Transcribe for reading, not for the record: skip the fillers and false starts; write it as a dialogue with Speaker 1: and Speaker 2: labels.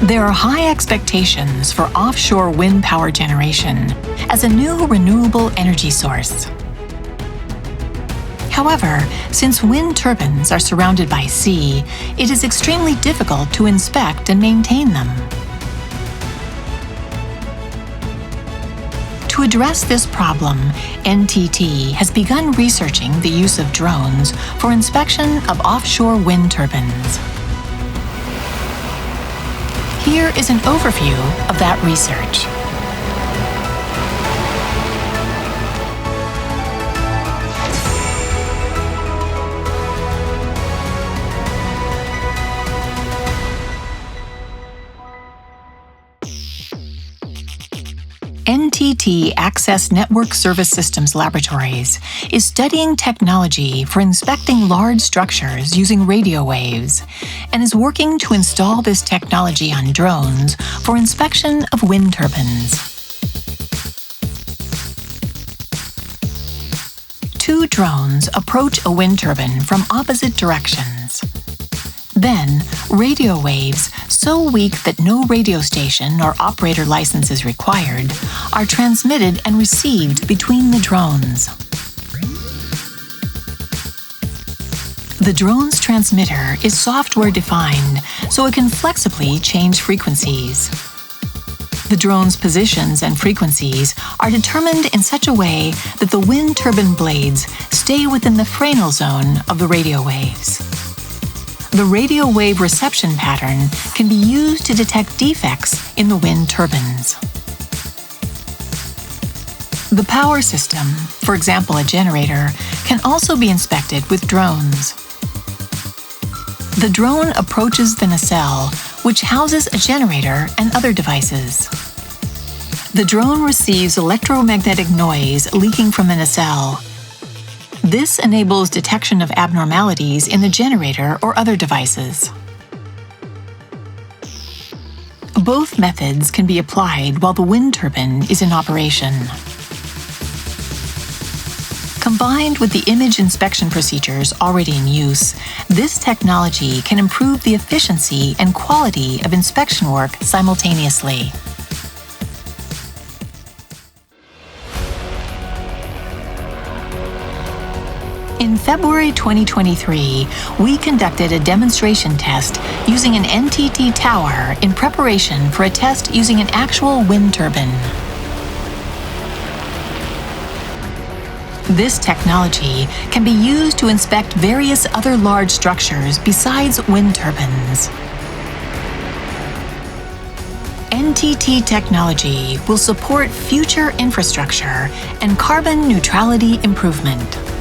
Speaker 1: There are high expectations for offshore wind power generation as a new renewable energy source. However, since wind turbines are surrounded by sea, it is extremely difficult to inspect and maintain them. To address this problem, NTT has begun researching the use of drones for inspection of offshore wind turbines. Here is an overview of that research. NTT Access Network Service Systems Laboratories is studying technology for inspecting large structures using radio waves and is working to install this technology on drones for inspection of wind turbines. Two drones approach a wind turbine from opposite directions. Then, radio waves, so weak that no radio station or operator license is required, are transmitted and received between the drones. The drone's transmitter is software-defined, so it can flexibly change frequencies. The drone's positions and frequencies are determined in such a way that the wind turbine blades stay within the Fresnel zone of the radio waves. The radio wave reception pattern can be used to detect defects in the wind turbines. The power system, for example a generator, can also be inspected with drones. The drone approaches the nacelle, which houses a generator and other devices. The drone receives electromagnetic noise leaking from the nacelle. This enables detection of abnormalities in the generator or other devices. Both methods can be applied while the wind turbine is in operation. Combined with the image inspection procedures already in use, this technology can improve the efficiency and quality of inspection work simultaneously. In February 2023, we conducted a demonstration test using an NTT tower in preparation for a test using an actual wind turbine. This technology can be used to inspect various other large structures besides wind turbines. NTT technology will support future infrastructure and carbon neutrality improvement.